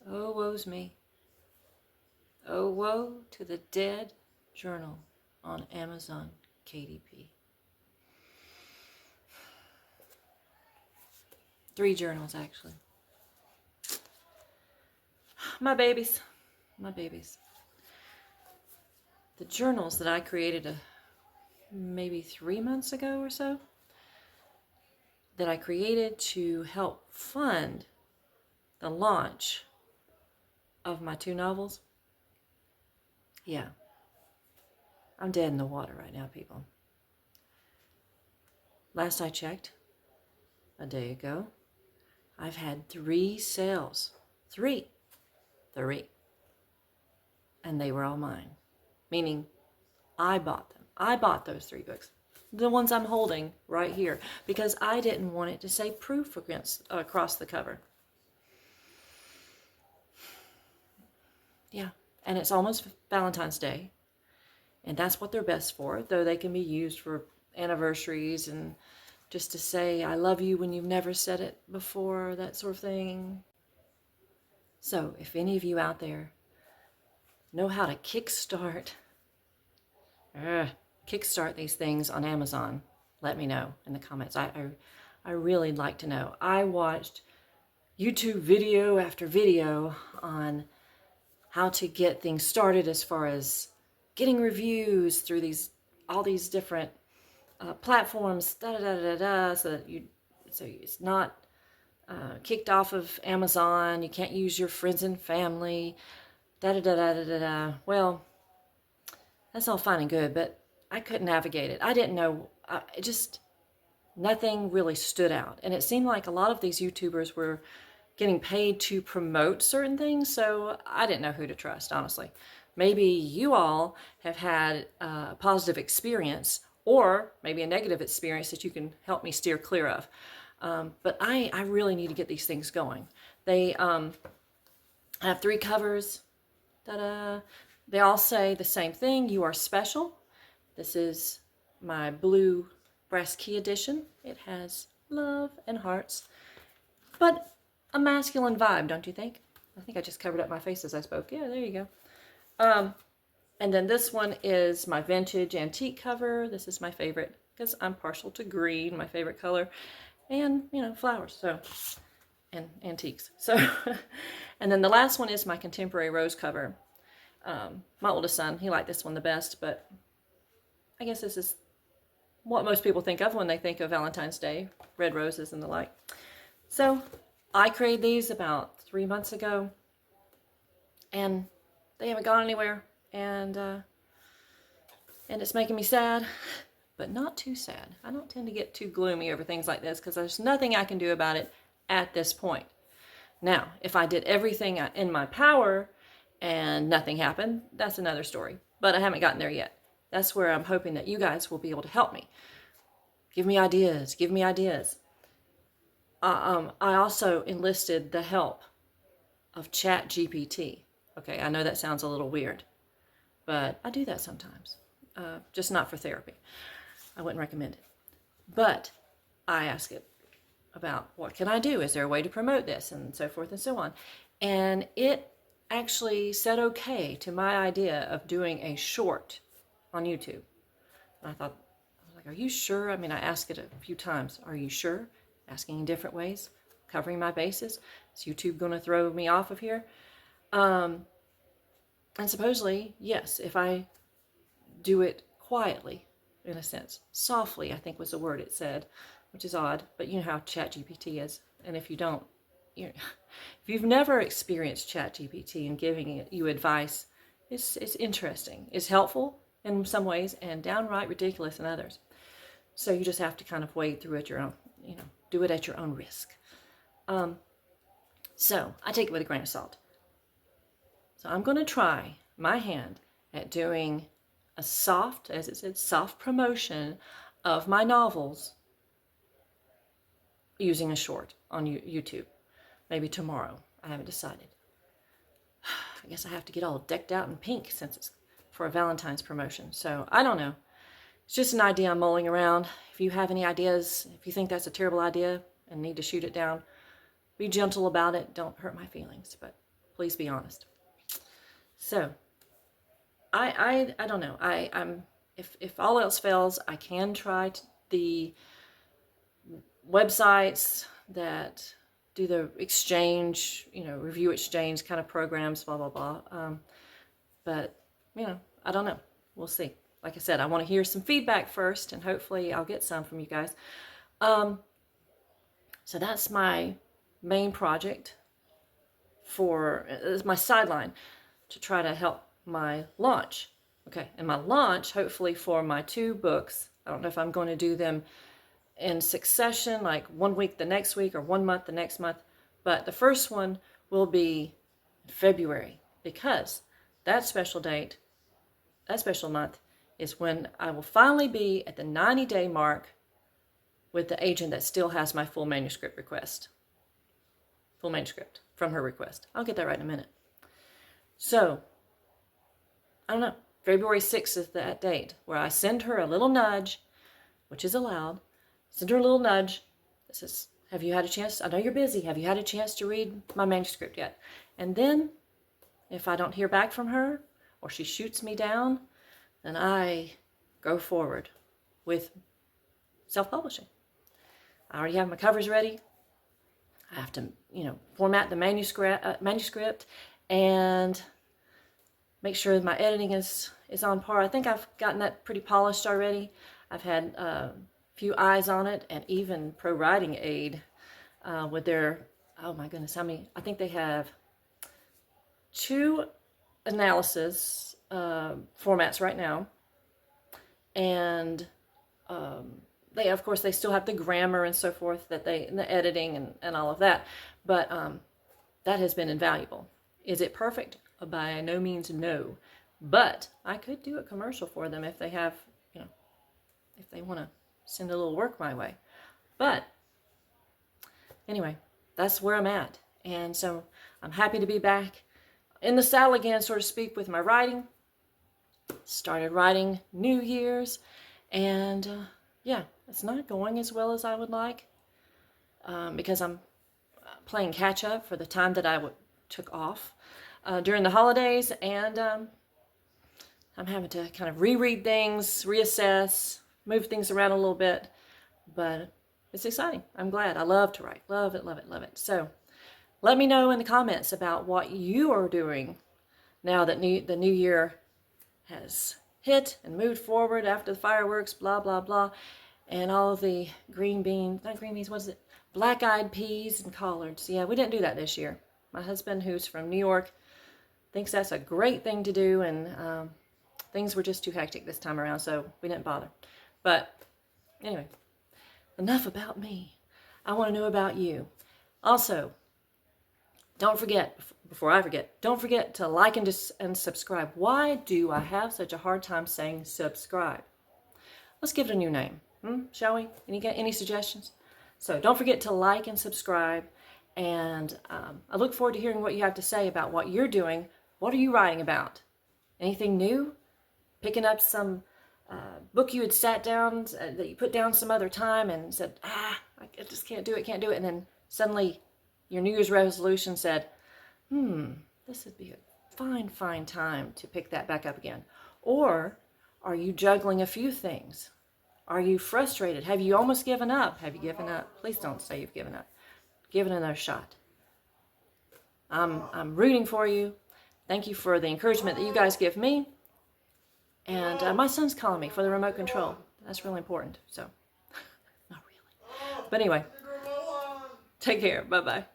Oh, woe's me. Oh, woe to the dead journal on Amazon KDP. 3 journals, actually. My babies. My babies. The journals that I created maybe 3 months ago or so, that I created to help fund the launch of my 2 novels. Yeah. I'm dead in the water right now, people. Last I checked, a day ago, I've had 3 sales. 3. And they were all mine. Meaning, I bought them. I bought those 3 books. The ones I'm holding right here. Because I didn't want it to say proof across the cover. Yeah. And it's almost Valentine's Day. And that's what they're best for. Though they can be used for anniversaries and just to say, I love you when you've never said it before. That sort of thing. So, if any of you out there know how to kickstart these things on Amazon, let me know in the comments. I really like to know. I watched YouTube video after video on how to get things started as far as getting reviews through all these different platforms, so that so it's not kicked off of Amazon. You can't use your friends and family. Well, that's all fine and good, but I couldn't navigate it. I didn't know. Nothing really stood out. And it seemed like a lot of these YouTubers were getting paid to promote certain things, so I didn't know who to trust, honestly. Maybe you all have had a positive experience, or maybe a negative experience that you can help me steer clear of. But I really need to get these things going. They have 3 covers. Ta-da! They all say the same thing. You are special. This is my blue brass key edition. It has love and hearts, but a masculine vibe, don't you think? I think I just covered up my face as I spoke. Yeah, there you go. And then this one is my vintage antique cover. This is my favorite because I'm partial to green, my favorite color, and flowers. So, and antiques. So, and then the last one is my contemporary rose cover. My oldest son, he liked this one the best, but I guess this is what most people think of when they think of Valentine's Day, red roses and the like. So I created these about 3 months ago, and they haven't gone anywhere, and it's making me sad, but not too sad. I don't tend to get too gloomy over things like this because there's nothing I can do about it at this point. Now, if I did everything in my power and nothing happened, that's another story. But I haven't gotten there yet. That's where I'm hoping that you guys will be able to help me. Give me ideas. Give me ideas. I also enlisted the help of ChatGPT. Okay, I know that sounds a little weird, but I do that sometimes. Just not for therapy. I wouldn't recommend it. But I ask it about what can I do? Is there a way to promote this? And so forth and so on. And it actually said okay to my idea of doing a short on YouTube. And I was like, are you sure? I mean, I asked it a few times. Are you sure? Asking in different ways, covering my bases. Is YouTube going to throw me off of here? And supposedly, yes, if I do it quietly, in a sense, softly, I think was the word it said, which is odd, but you know how ChatGPT is. And if you don't, if you've never experienced ChatGPT and giving you advice, it's interesting. It's helpful in some ways and downright ridiculous in others. So you just have to kind of wade through it your own, do it at your own risk. So I take it with a grain of salt. So I'm going to try my hand at doing a soft, as it said, soft promotion of my novels using a short on YouTube. Maybe tomorrow. I haven't decided. I guess I have to get all decked out in pink since it's for a Valentine's promotion. So I don't know. It's just an idea I'm mulling around. If you have any ideas, if you think that's a terrible idea and need to shoot it down, be gentle about it. Don't hurt my feelings. But Please be honest. So, I don't know. I'm if all else fails, I can try the websites that do the exchange, review exchange kind of programs, blah, blah, blah. But, I don't know. We'll see. Like I said, I want to hear some feedback first, and hopefully I'll get some from you guys. So that's my main project it's my sideline to try to help my launch. Okay, and my launch, hopefully for my 2 books, I don't know if I'm going to do them in succession, like 1 week the next week or 1 month the next month, but the first one will be February, because that special date, that special month, is when I will finally be at the 90-day mark with the agent that still has my full manuscript request. Full manuscript from her request. I'll get that right in a minute. So, I don't know. February 6th is that date where I send her a little nudge, which is allowed. Send her a little nudge that says, have you had a chance? I know you're busy. Have you had a chance to read my manuscript yet? And then, if I don't hear back from her, or she shoots me down, then I go forward with self-publishing. I already have my covers ready. I have to, format the manuscript and make sure that my editing is on par. I think I've gotten that pretty polished already. I've had a few eyes on it, and even Pro Writing Aid with their, oh my goodness, how many? I think they have 2 analysis formats right now, and they, of course, they still have the grammar and so forth and the editing and all of that, but that has been invaluable. Is it perfect? By no means no, but I could do a commercial for them if they have, if they want to send a little work my way. But anyway, that's where I'm at, and so I'm happy to be back in the saddle again, so to speak, with my writing. Started writing New Year's, and yeah, it's not going as well as I would like, because I'm playing catch up for the time that I took off during the holidays, and I'm having to kind of reread things, reassess, move things around a little bit, but it's exciting. I'm glad. I love to write. Love it, love it, love it. So let me know in the comments about what you are doing now that the new year has hit and moved forward after the fireworks, blah, blah, blah, and all of the black-eyed peas and collards. Yeah, we didn't do that this year. My husband, who's from New York, thinks that's a great thing to do, and things were just too hectic this time around, so we didn't bother. But anyway, enough about me. I want to know about you. Also, don't forget, before I forget, don't forget to like and subscribe. Why do I have such a hard time saying subscribe? Let's give it a new name, shall we? Any suggestions? So don't forget to like and subscribe, and I look forward to hearing what you have to say about what you're doing. What are you writing about? Anything new? Picking up some book you had sat down, that you put down some other time and said, I just can't do it, and then suddenly your New Year's resolution said, this would be a fine time to pick that back up again. Or are you juggling a few things? Are you frustrated? Have you almost given up? Have you given up? Please don't say you've given up. Give it another shot. I'm rooting for you. Thank you for the encouragement that you guys give me. And my son's calling me for the remote control. That's really important. So, not really. But anyway, take care. Bye-bye.